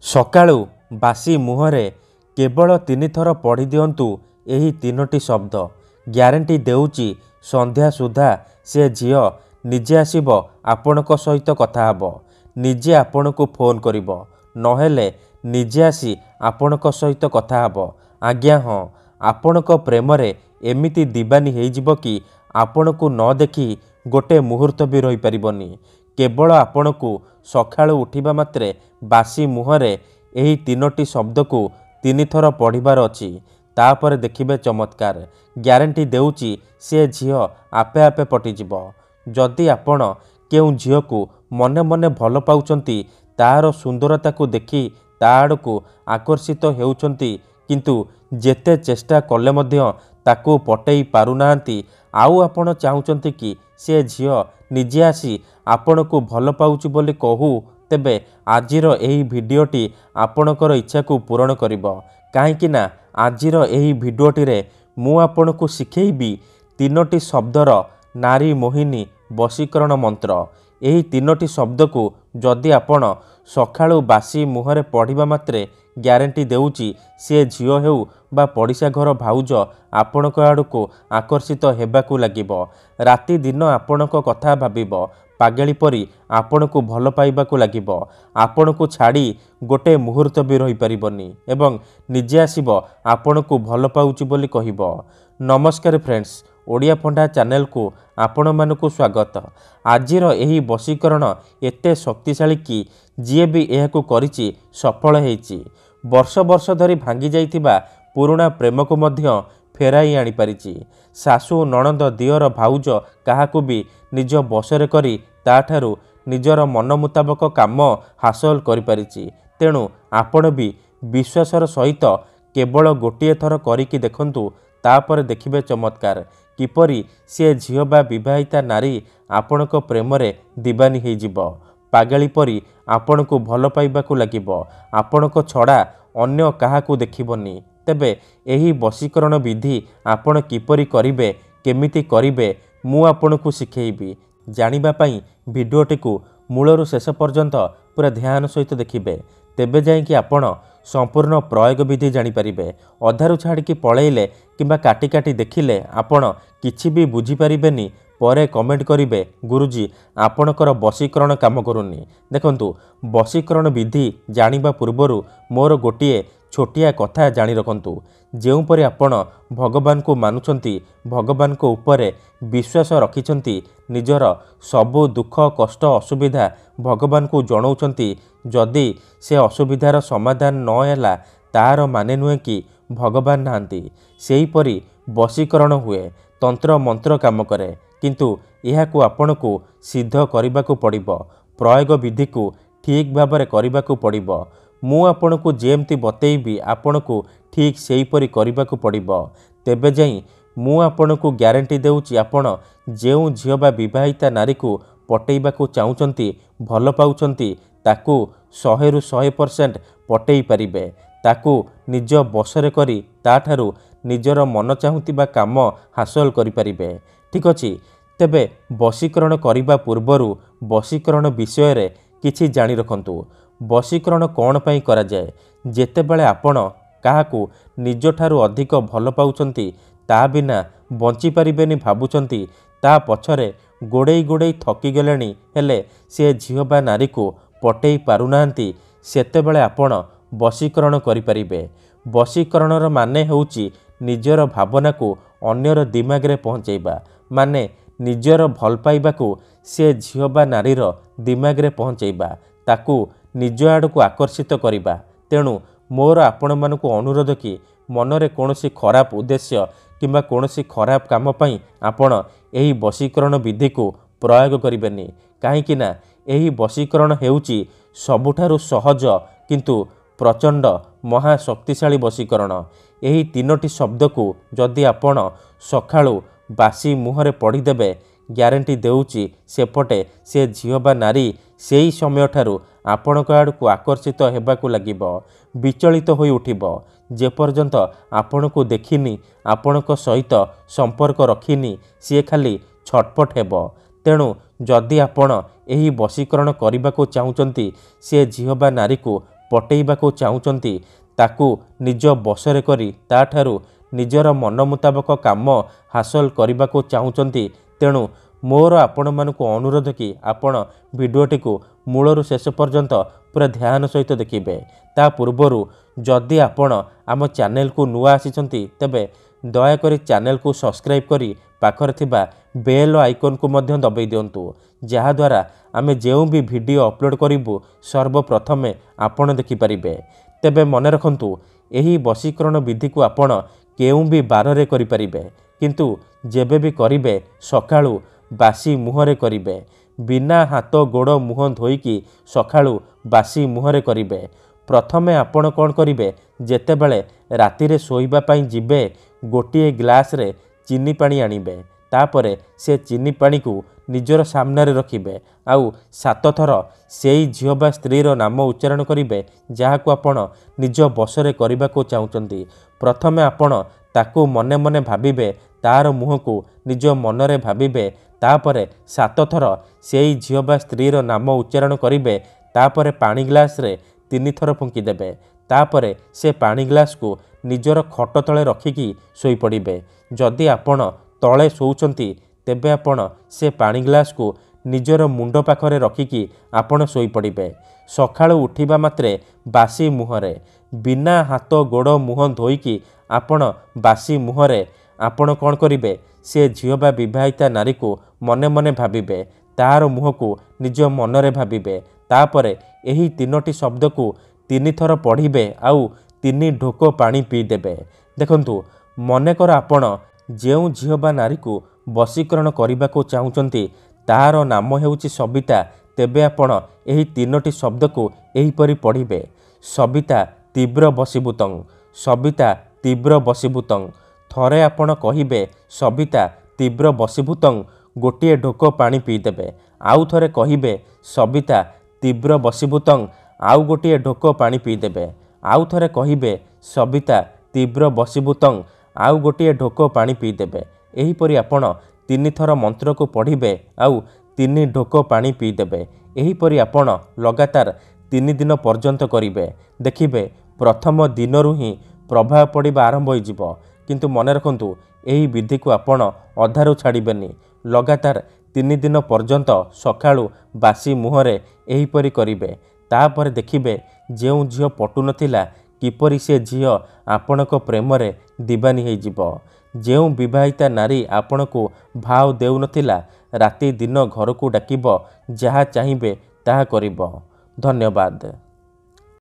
ସକାଳୁ ବାସି ମୁହଁରେ କେବଳ 3 ଥର ପଢ଼ି ଦିଅନ୍ତୁ ଏହି 3ଟି ଶବ୍ଦ। ଗ୍ୟାରେଣ୍ଟି ଦେଉଛି ସନ୍ଧ୍ୟା ସୁଦ୍ଧା ସେ ଝିଅ ନିଜେ ଆସିବ ଆପଣଙ୍କ ସହିତ କଥା ହେବ, ନିଜେ ଆପଣଙ୍କୁ ଫୋନ୍ କରିବ, ନହେଲେ ନିଜେ ଆସି ଆପଣଙ୍କ ସହିତ କଥା ହେବ। ଆଜ୍ଞା ହଁ, ଆପଣଙ୍କ ପ୍ରେମରେ ଏମିତି ଦିବାନୀ ହେଇଯିବ କି ଆପଣଙ୍କୁ ନ ଦେଖି ଗୋଟେ ମୁହୂର୍ତ୍ତ ବି ରହିପାରିବନି। କେବଳ ଆପଣଙ୍କୁ ସକାଳୁ ଉଠିବା ମାତ୍ରେ ବାସି ମୁହଁରେ ଏହି 3ଟି ଶବ୍ଦକୁ 3 ଥର ପଢ଼ିବାର ଅଛି। ତାପରେ ଦେଖିବେ ଚମତ୍କାର। ଗ୍ୟାରେଣ୍ଟି ଦେଉଛି ସେ ଝିଅ ଆପେ ଆପେ ପଟିଯିବ। ଯଦି ଆପଣ କେଉଁ ଝିଅକୁ ମନେ ମନେ ଭଲ ପାଉଛନ୍ତି, ତାହାର ସୁନ୍ଦରତାକୁ ଦେଖି ତା ଆଡ଼କୁ ଆକର୍ଷିତ ହେଉଛନ୍ତି, କିନ୍ତୁ ଯେତେ ଚେଷ୍ଟା କଲେ ମଧ୍ୟ ତାକୁ ପଟେଇ ପାରୁନାହାନ୍ତି, ଆଉ ଆପଣ ଚାହୁଁଛନ୍ତି କି ସେ ଝିଅ ନିଜେ ଆସି ଆପଣଙ୍କୁ ଭଲ ପାଉଛି ବୋଲି କହୁ, ତେବେ ଆଜିର ଏହି ଭିଡ଼ିଓଟି ଆପଣଙ୍କର ଇଚ୍ଛାକୁ ପୂରଣ କରିବ। କାହିଁକି ନା ଆଜିର ଏହି ଭିଡ଼ିଓଟିରେ ମୁଁ ଆପଣଙ୍କୁ ଶିଖେଇବି 3ଟି ଶବ୍ଦର ନାରୀ ମୋହିନୀ ବଶୀକରଣ ମନ୍ତ୍ର। ଏହି 3ଟି ଶବ୍ଦକୁ ଯଦି ଆପଣ ସକାଳୁ ବାସି ମୁହଁରେ ପଢ଼ିବା ମାତ୍ରେ ଗ୍ୟାରେଣ୍ଟି ଦେଉଛି ସେ ଝିଅ ହେଉ ବା ପଡ଼ିଶା ଘର ଭାଉଜ ଆପଣଙ୍କ ଆଡ଼କୁ ଆକର୍ଷିତ ହେବାକୁ ଲାଗିବ। ରାତି ଦିନ ଆପଣଙ୍କ କଥା ଭାବିବ, ପାଗଳି ପରି ଆପଣଙ୍କୁ ଭଲ ପାଇବାକୁ ଲାଗିବ। ଆପଣଙ୍କୁ ଛାଡ଼ି ଗୋଟେ ମୁହୂର୍ତ୍ତ ବି ରହିପାରିବନି ଏବଂ ନିଜେ ଆସିବ ଆପଣଙ୍କୁ ଭଲ ପାଉଛି ବୋଲି କହିବ। ନମସ୍କାର ଫ୍ରେଣ୍ଡସ୍, ଓଡ଼ିଆ ଫଣ୍ଡା ଚ୍ୟାନେଲକୁ ଆପଣମାନଙ୍କୁ ସ୍ୱାଗତ। ଆଜିର ଏହି ବଶୀକରଣ ଏତେ ଶକ୍ତିଶାଳୀ କି ଯିଏ ବି ଏହାକୁ କରିଛି ସଫଳ ହେଇଛି। ବର୍ଷ ବର୍ଷ ଧରି ଭାଙ୍ଗି ଯାଇଥିବା ପୁରୁଣା ପ୍ରେମକୁ ମଧ୍ୟ ଫେରାଇ ଆଣିପାରିଛି। ଶାଶୁ, ନଣନ୍ଦ, ଦିଅର, ଭାଉଜ କାହାକୁ ବି ନିଜ ବଶରେ କରି ତାଠାରୁ ନିଜର ମନ ମୁତାବକ କାମ ହାସଲ କରିପାରିଛି। ତେଣୁ ଆପଣ ବି ବିଶ୍ୱାସର ସହିତ କେବଳ ଗୋଟିଏ ଥର କରିକି ଦେଖନ୍ତୁ, ତାପରେ ଦେଖିବେ ଚମତ୍କାର କିପରି ସେ ଝିଅ ବା ବିବାହିତା ନାରୀ ଆପଣଙ୍କ ପ୍ରେମରେ ଦିବାନୀ ହେଇଯିବ। ପାଗଳି ପରି ଆପଣଙ୍କୁ ଭଲ ପାଇବାକୁ ଲାଗିବ। ଆପଣଙ୍କ ଛଡ଼ା ଅନ୍ୟ କାହାକୁ ଦେଖିବନି। ତେବେ ଏହି ବଶୀକରଣ ବିଧି ଆପଣ କିପରି କରିବେ, କେମିତି କରିବେ, ମୁଁ ଆପଣଙ୍କୁ ଶିଖେଇବି। ଜାଣିବା ପାଇଁ ଭିଡ଼ିଓଟିକୁ ମୂଳରୁ ଶେଷ ପର୍ଯ୍ୟନ୍ତ ପୁରା ଧ୍ୟାନ ସହିତ ଦେଖିବେ। ତେବେ ଯାଇକି ଆପଣ ସମ୍ପୂର୍ଣ୍ଣ ପ୍ରୟୋଗ ବିଧି ଜାଣିପାରିବେ। ଅଧାରୁ ଛାଡ଼ିକି ପଳେଇଲେ କିମ୍ବା କାଟି କାଟି ଦେଖିଲେ ଆପଣ କିଛି ବି ବୁଝିପାରିବେନି। ପରେ କମେଣ୍ଟ କରିବେ, ଗୁରୁଜୀ ଆପଣଙ୍କର ବଶୀକରଣ କାମ କରୁନି। ଦେଖନ୍ତୁ, ବଶୀକରଣ ବିଧି ଜାଣିବା ପୂର୍ବରୁ ମୋର ଗୋଟିଏ ଛୋଟିଆ କଥା ଜାଣି ରଖନ୍ତୁ। ଯେଉଁପରି ଆପଣ ଭଗବାନଙ୍କୁ ମାନୁଛନ୍ତି, ଭଗବାନଙ୍କ ଉପରେ ବିଶ୍ୱାସ ରଖିଛନ୍ତି, ନିଜର ସବୁ ଦୁଃଖ କଷ୍ଟ ଅସୁବିଧା ଭଗବାନଙ୍କୁ ଜଣାଉଛନ୍ତି, ଯଦି ସେ ଅସୁବିଧାର ସମାଧାନ ନ ହେଲା ତାହାର ମାନେ ନୁହେଁ କି ଭଗବାନ ନାହାନ୍ତି। ସେହିପରି ବଶୀକରଣ ହୁଏ, ତନ୍ତ୍ର ମନ୍ତ୍ର କାମ କରେ, କିନ୍ତୁ ଏହାକୁ ଆପଣଙ୍କୁ ସିଦ୍ଧ କରିବାକୁ ପଡ଼ିବ। ପ୍ରୟୋଗ ବିଧିକୁ ଠିକ୍ ଭାବରେ କରିବାକୁ ପଡ଼ିବ। ମୁଁ ଆପଣଙ୍କୁ ଯେମିତି ବତେଇବି ଆପଣଙ୍କୁ ଠିକ୍ ସେହିପରି କରିବାକୁ ପଡ଼ିବ। ତେବେ ଯାଇ ମୁଁ ଆପଣଙ୍କୁ ଗ୍ୟାରେଣ୍ଟି ଦେଉଛି ଆପଣ ଯେଉଁ ଝିଅ ବା ବିବାହିତା ନାରୀକୁ ପଟେଇବାକୁ ଚାହୁଁଛନ୍ତି, ଭଲ ପାଉଛନ୍ତି, ତାକୁ 100ରୁ 100% ପଟେଇ ପାରିବେ। ତାକୁ ନିଜ ବଶରେ କରି ତାଠାରୁ ନିଜର ମନ ଚାହୁଁଥିବା କାମ ହାସଲ କରିପାରିବେ। ଠିକ୍ ଅଛି। ତେବେ ବଶୀକରଣ କରିବା ପୂର୍ବରୁ ବଶୀକରଣ ବିଷୟରେ କିଛି ଜାଣି ରଖନ୍ତୁ। ବଶୀକରଣ କ'ଣ ପାଇଁ କରାଯାଏ? ଯେତେବେଳେ ଆପଣ କାହାକୁ ନିଜଠାରୁ ଅଧିକ ଭଲ ପାଉଛନ୍ତି, ତା ବିନା ବଞ୍ଚିପାରିବେନି ଭାବୁଛନ୍ତି, ତା ପଛରେ ଗୋଡ଼େଇ ଗୋଡ଼େଇ ଥକିଗଲେଣି, ହେଲେ ସେ ଝିଅ ବା ନାରୀକୁ ପଟେଇ ପାରୁନାହାନ୍ତି, ସେତେବେଳେ ଆପଣ ବଶୀକରଣ କରିପାରିବେ। ବଶୀକରଣର ମାନେ ହେଉଛି ନିଜର ଭାବନାକୁ ଅନ୍ୟର ଦିମାଗରେ ପହଞ୍ଚାଇବା, ମାନେ ନିଜର ଭଲ ପାଇବାକୁ ସେ ଝିଅ ବା ନାରୀର ଦିମାଗରେ ପହଞ୍ଚାଇବା, ତାକୁ ନିଜ ଆଡ଼କୁ ଆକର୍ଷିତ କରିବା। ତେଣୁ ମୋର ଆପଣମାନଙ୍କୁ ଅନୁରୋଧ କି ମନରେ କୌଣସି ଖରାପ ଉଦ୍ଦେଶ୍ୟ କିମ୍ବା କୌଣସି ଖରାପ କାମ ପାଇଁ ଆପଣ ଏହି ବଶୀକରଣ ବିଧିକୁ ପ୍ରୟୋଗ କରିବେନି। କାହିଁକି ନା ଏହି ବଶୀକରଣ ହେଉଛି ସବୁଠାରୁ ସହଜ କିନ୍ତୁ ପ୍ରଚଣ୍ଡ ମହାଶକ୍ତିଶାଳୀ ବଶୀକରଣ। ଏହି 3ଟି ଶବ୍ଦକୁ ଯଦି ଆପଣ ସକାଳୁ ବାସି ମୁହଁରେ ପଢ଼ିଦେବେ, ଗ୍ୟାରେଣ୍ଟି ଦେଉଛି ସେପଟେ ସେ ଝିଅ ବା ନାରୀ ସେହି ସମୟଠାରୁ ଆପଣଙ୍କ ଆଡ଼କୁ ଆକର୍ଷିତ ହେବାକୁ ଲାଗିବ, ବିଚଳିତ ହୋଇ ଉଠିବ। ଯେପର୍ଯ୍ୟନ୍ତ ଆପଣଙ୍କୁ ଦେଖିନି, ଆପଣଙ୍କ ସହିତ ସମ୍ପର୍କ ରଖିନି, ସିଏ ଖାଲି ଛଟପଟ ହେବ। ତେଣୁ ଯଦି ଆପଣ ଏହି ବଶୀକରଣ କରିବାକୁ ଚାହୁଁଛନ୍ତି, ସେ ଝିଅ ବା ନାରୀକୁ ପଟେଇବାକୁ ଚାହୁଁଛନ୍ତି ତାକୁ ନିଜ ବଶରେ କରି ତାଠାରୁ ନିଜର ମନ ମୁତାବକ କାମ ହାସଲ କରିବାକୁ ଚାହୁଁଛନ୍ତି। ତେଣୁ ମୋର ଆପଣମାନଙ୍କୁ ଅନୁରୋଧ କି ଆପଣ ଭିଡ଼ିଓଟିକୁ ମୂଳରୁ ଶେଷ ପର୍ଯ୍ୟନ୍ତ ପୁରା ଧ୍ୟାନ ସହିତ ଦେଖିବେ। ତା ପୂର୍ବରୁ ଯଦି ଆପଣ ଆମ ଚ୍ୟାନେଲକୁ ନୂଆ ଆସିଛନ୍ତି ତେବେ ଦୟାକରି ଚ୍ୟାନେଲକୁ ସବସ୍କ୍ରାଇବ୍ କରି ପାଖରେ ଥିବା ବେଲ୍ ଆଇକନ୍କୁ ମଧ୍ୟ ଦବାଇ ଦିଅନ୍ତୁ, ଯାହାଦ୍ୱାରା ଆମେ ଯେଉଁ ବି ଭିଡ଼ିଓ ଅପଲୋଡ଼ କରିବୁ ସର୍ବପ୍ରଥମେ ଆପଣ ଦେଖିପାରିବେ। ତେବେ ମନେ ରଖନ୍ତୁ, ଏହି ବଶୀକରଣ ବିଧିକୁ ଆପଣ କେଉଁ ବି ବାରରେ କରିପାରିବେ, କିନ୍ତୁ ଯେବେ ବି କରିବେ ସକାଳୁ ବାସି ମୁହଁରେ କରିବେ। ବିନା ହାତ ଗୋଡ଼ ମୁହଁ ଧୋଇକି ସକାଳୁ ବାସି ମୁହଁରେ କରିବେ। ପ୍ରଥମେ ଆପଣ କ'ଣ କରିବେ, ଯେତେବେଳେ ରାତିରେ ଶୋଇବା ପାଇଁ ଯିବେ ଗୋଟିଏ ଗ୍ଲାସରେ ଚିନି ପାଣି ଆଣିବେ। ତାପରେ ସେ ଚିନି ପାଣିକୁ ନିଜର ସାମ୍ନାରେ ରଖିବେ ଆଉ 7 ଥର ସେଇ ଝିଅ ବା ସ୍ତ୍ରୀର ନାମ ଉଚ୍ଚାରଣ କରିବେ ଯାହାକୁ ଆପଣ ନିଜ ବଶରେ କରିବାକୁ ଚାହୁଁଛନ୍ତି। ପ୍ରଥମେ ଆପଣ ତାକୁ ମନେ ମନେ ଭାବିବେ, ତାର ମୁହଁକୁ ନିଜ ମନରେ ଭାବିବେ। ତାପରେ 7 ଥର ସେଇ ଝିଅ ବା ସ୍ତ୍ରୀର ନାମ ଉଚ୍ଚାରଣ କରିବେ। ତାପରେ ପାଣି ଗ୍ଲାସରେ 3 ଥର ଫୁଙ୍କିଦେବେ। ତାପରେ ସେ ପାଣି ଗ୍ଲାସକୁ ନିଜର ଖଟ ତଳେ ରଖିକି ଶୋଇପଡ଼ିବେ। ଯଦି ଆପଣ ତଳେ ଶୋଉଛନ୍ତି ତେବେ ଆପଣ ସେ ପାଣି ଗ୍ଲାସକୁ ନିଜର ମୁଣ୍ଡ ପାଖରେ ରଖିକି ଆପଣ ଶୋଇପଡ଼ିବେ। ସକାଳୁ ଉଠିବା ମାତ୍ରେ ବାସି ମୁହଁରେ, ବିନା ହାତ ଗୋଡ଼ ମୁହଁ ଧୋଇକି ଆପଣ ବାସି ମୁହଁରେ ଆପଣ କ'ଣ କରିବେ, ସେ ଝିଅ ବା ବିବାହିତା ନାରୀକୁ ମନେ ମନେ ଭାବିବେ, ତାହାର ମୁହଁକୁ ନିଜ ମନରେ ଭାବିବେ। ତାପରେ ଏହି 3ଟି ଶବ୍ଦକୁ 3 ଥର ପଢ଼ିବେ ଆଉ 3 ଢୋକ ପାଣି ପିଇଦେବେ। ଦେଖନ୍ତୁ, ମନେକର ଆପଣ ଯେଉଁ ଝିଅ ବା ନାରୀକୁ ବଶୀକରଣ କରିବାକୁ ଚାହୁଁଛନ୍ତି ତାହାର ନାମ ହେଉଛି ସବିତା, ତେବେ ଆପଣ ଏହି 3ଟି ଶବ୍ଦକୁ ଏହିପରି ପଢ଼ିବେ, ସବିତା ତୀବ୍ର ବଶୀଭୂତଂ, ସବିତା ତୀବ୍ର ବଶୀଭୂତଂ। ଥରେ ଆପଣ କହିବେ ସବିତା ତୀବ୍ର ବଶୀଭୂତଂ, ଗୋଟିଏ ଢୋକ ପାଣି ପିଇଦେବେ। ଆଉ ଥରେ କହିବେ ସବିତା ତୀବ୍ର ବଶୀଭୂତଂ, ଆଉ ଗୋଟିଏ ଢୋକ ପାଣି ପିଇଦେବେ। ଆଉ ଥରେ କହିବେ ସବିତା ତୀବ୍ର ବଶୀଭୂତଂ, ଆଉ ଗୋଟିଏ ଢୋକ ପାଣି ପିଇଦେବେ। ଏହିପରି ଆପଣ 3 ଥର ମନ୍ତ୍ରକୁ ପଢ଼ିବେ ଆଉ 3 ଢୋକ ପାଣି ପିଇଦେବେ। ଏହିପରି ଆପଣ ଲଗାତାର 3 ଦିନ ପର୍ଯ୍ୟନ୍ତ କରିବେ। ଦେଖିବେ ପ୍ରଥମ ଦିନରୁ ହିଁ ପ୍ରଭାବ ପଡ଼ିବା ଆରମ୍ଭ ହୋଇଯିବ। କିନ୍ତୁ ମନେ ରଖନ୍ତୁ, ଏହି ବିଧିକୁ ଆପଣ ଅଧାରୁ ଛାଡ଼ିବେନି। ଲଗାତାର 3 ଦିନ ପର୍ଯ୍ୟନ୍ତ ସକାଳୁ ବାସି ମୁହଁରେ ଏହିପରି କରିବେ। ତାପରେ ଦେଖିବେ ଯେଉଁ ଝିଅ ପଟୁନଥିଲା କିପରି ସେ ଝିଅ ଆପଣଙ୍କ ପ୍ରେମରେ ଦିବାନୀ ହୋଇଯିବ। ଯେଉଁ ବିବାହିତା ନାରୀ ଆପଣଙ୍କୁ ଭାव ଦେଉନଥିଲା ରାତି ଦିନ ଘରକୁ ଡାକିବ, ଯାହା ଚାହିଁବେ ତାହା କରିବ। ଧନ୍ୟବାଦ।